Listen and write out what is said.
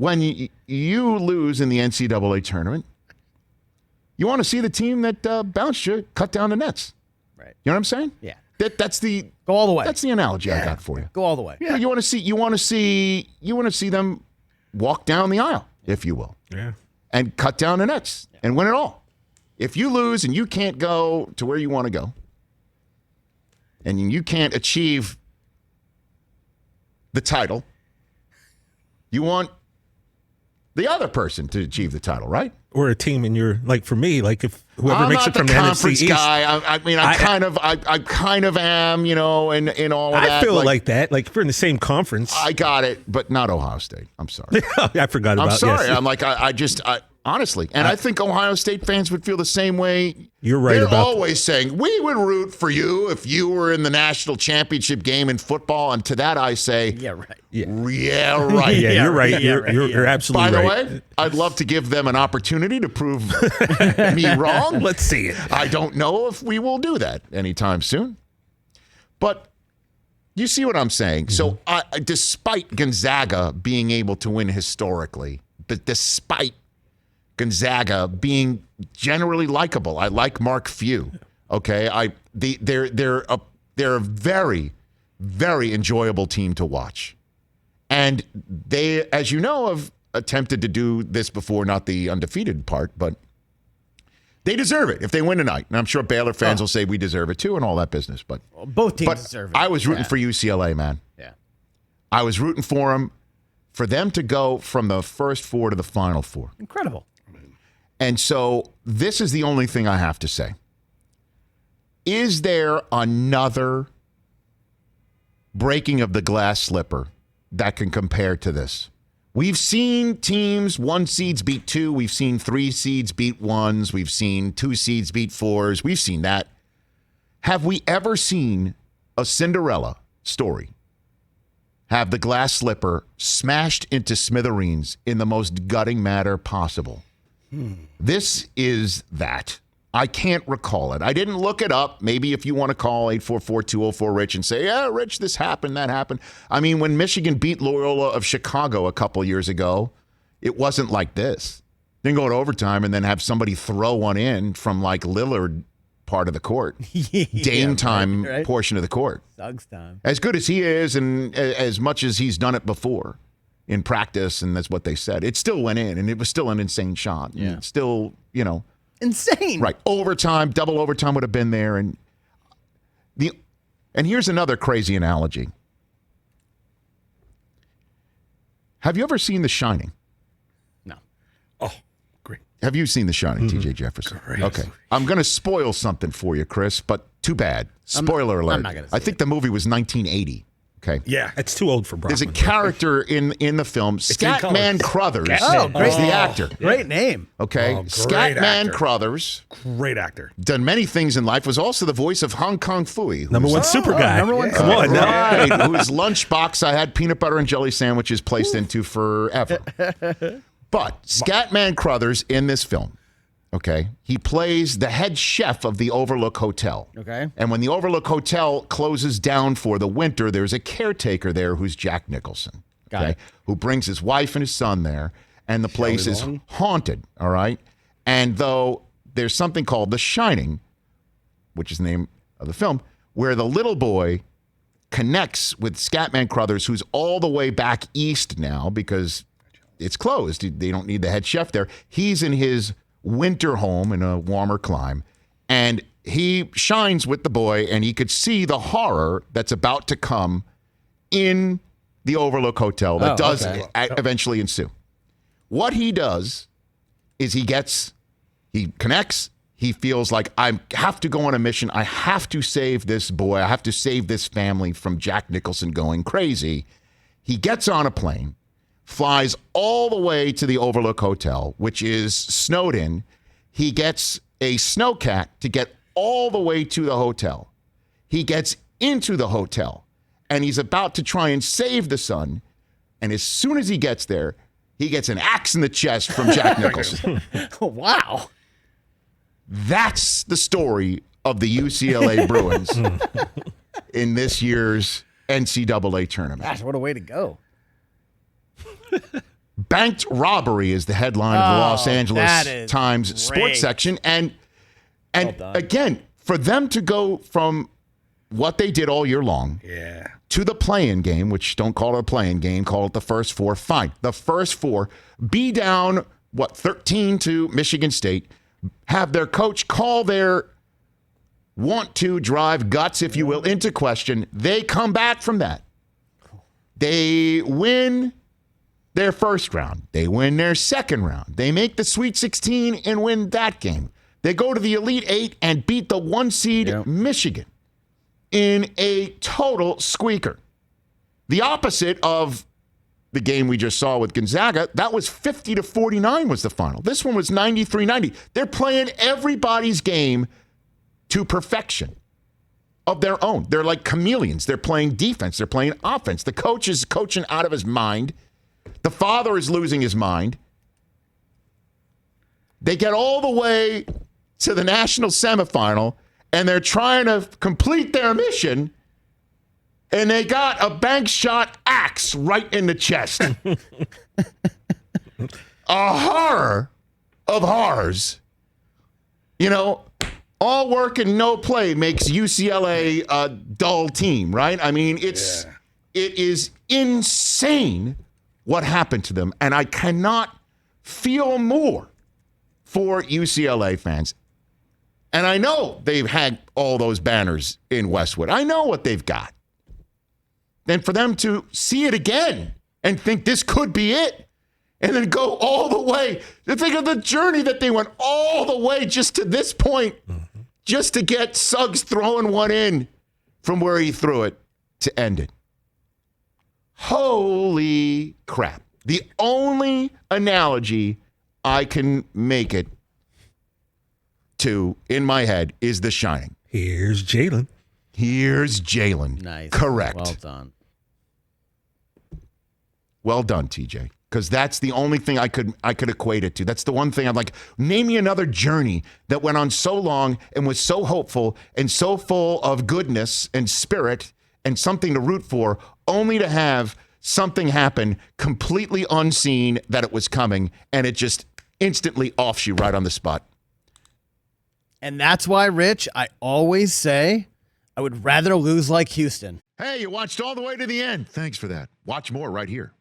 when you lose in the NCAA tournament, you want to see the team that bounced you cut down the nets. Right. You know what I'm saying? Yeah. That's the go all the way. That's the analogy I got for you. Go all the way. Yeah. You want to see them walk down the aisle, if you will. Yeah. And cut down the nets and win it all. If you lose and you can't go to where you want to go, and you can't achieve the title, you want the other person to achieve the title, right? Or a team in your, like for me, like if whoever I'm makes not it from the the conference NFC East. guy. I mean, I kind of am, in all of that. I feel like that. Like if we're in the same conference. I got it, but not Ohio State. I'm sorry. I forgot about it. I'm sorry. Yes. I'm like, I honestly, and I think Ohio State fans would feel the same way. You're right They're about always saying, we would root for you if you were in the national championship game in football. And to that I say, yeah, right. Yeah, right. Yeah, you're right. You're absolutely right. right. By the way, I'd love to give them an opportunity to prove me wrong. Let's see it. I don't know if we will do that anytime soon. But you see what I'm saying? So despite Gonzaga being able to win historically, despite Gonzaga being generally likable, I like Mark Few. Okay, they're a very, very enjoyable team to watch, and they, as you know, have attempted to do this before. Not the undefeated part, but they deserve it if they win tonight. And I'm sure Baylor fans will say we deserve it too, and all that business. But both teams deserve it. I was rooting for UCLA, man. Yeah, I was rooting for them to go from the first four to the final four. Incredible. And so this is the only thing I have to say. Is there another breaking of the glass slipper that can compare to this? We've seen teams, 1 seeds beat 2. We've seen 3 seeds beat 1s. We've seen 2 seeds beat 4s. We've seen that. Have we ever seen a Cinderella story have the glass slipper smashed into smithereens in the most gutting manner possible? This is that. I can't recall it. I didn't look it up. Maybe if you want to call 844-204-RICH and say, yeah, Rich, this happened, that happened. I mean, when Michigan beat Loyola of Chicago a couple years ago, it wasn't like this. Then go to overtime and then have somebody throw one in from like Lillard part of the court. Dame time right. portion of the court. Suggs time. As good as he is and as much as he's done it before in practice, and that's what they said, it still went in, and it was still an insane shot. Yeah. And still, insane. Right. Overtime, double overtime would have been there. And here's another crazy analogy. Have you ever seen The Shining? No. Oh, great. Have you seen The Shining, TJ Jefferson? Great. Okay. I'm going to spoil something for you, Chris, but too bad. Spoiler alert. I'm not gonna say I think the movie was 1980. Okay. Yeah, it's too old for Brockman. There's a character in the film, Scatman Crothers Oh, great. is the actor. Great name. Okay. Oh, great Scatman actor. Crothers, Great actor. done many things in life, was also the voice of Hong Kong Phooey. Number one super guy. number one Come on. now. Right. Whose lunchbox I had peanut butter and jelly sandwiches placed into forever. But Scatman Crothers in this film, okay, he plays the head chef of the Overlook Hotel. Okay. And when the Overlook Hotel closes down for the winter, there's a caretaker there who's Jack Nicholson. Got it. Who brings his wife and his son there, and the place is Long? haunted, all right? And though there's something called The Shining, which is the name of the film, where the little boy connects with Scatman Crothers, who's all the way back east now because it's closed. They don't need the head chef there. He's in his winter home in a warmer clime, and he shines with the boy, and he could see the horror that's about to come in the Overlook Hotel that does eventually ensue. What he does is he connects. He feels like, I have to go on a mission. I have to save this boy. I have to save this family from Jack Nicholson going crazy. He gets on a plane, flies all the way to the Overlook Hotel, which is snowed in. He gets a snowcat to get all the way to the hotel. He gets into the hotel, and he's about to try and save the son. And as soon as he gets there, he gets an axe in the chest from Jack Nicholson. Wow. That's the story of the UCLA Bruins in this year's NCAA tournament. Gosh, what a way to go. banked robbery is the headline of the Los that Angeles is Times great. sports section. And Well done. again, for them to go from what they did all year long to the play-in game, which don't call it a play-in game, call it the first four. Fine. The first four, be down, 13 to Michigan State, have their coach call their want to drive guts, if you will, into question. They come back from that. They win their first round. They win their second round. They make the Sweet 16 and win that game. They go to the Elite Eight and beat the 1 seed Michigan in a total squeaker. The opposite of the game we just saw with Gonzaga, that was 50-49 was the final. This one was 93-90. They're playing everybody's game to perfection of their own. They're like chameleons. They're playing defense. They're playing offense. The coach is coaching out of his mind. The father is losing his mind. They get all the way to the national semifinal, and they're trying to complete their mission, and they got a bank shot axe right in the chest. A horror of horrors. You know, all work and no play makes UCLA a dull team, right? I mean, it is insane what happened to them, and I cannot feel more for UCLA fans. And I know they've had all those banners in Westwood. I know what they've got. And for them to see it again and think this could be it, and then go all the way, to think of the journey that they went all the way just to this point, just to get Suggs throwing one in from where he threw it to end it. Holy crap. The only analogy I can make it to in my head is The Shining. Here's Jalen. Here's Jalen. Nice. Correct. Well done. Well done, TJ. Because that's the only thing I could equate it to. That's the one thing I'm like, name me another journey that went on so long and was so hopeful and so full of goodness and spirit and something to root for, only to have something happen completely unseen that it was coming, and it just instantly offs you right on the spot. And that's why, Rich, I always say I would rather lose like Houston. Hey, you watched all the way to the end. Thanks for that. Watch more right here.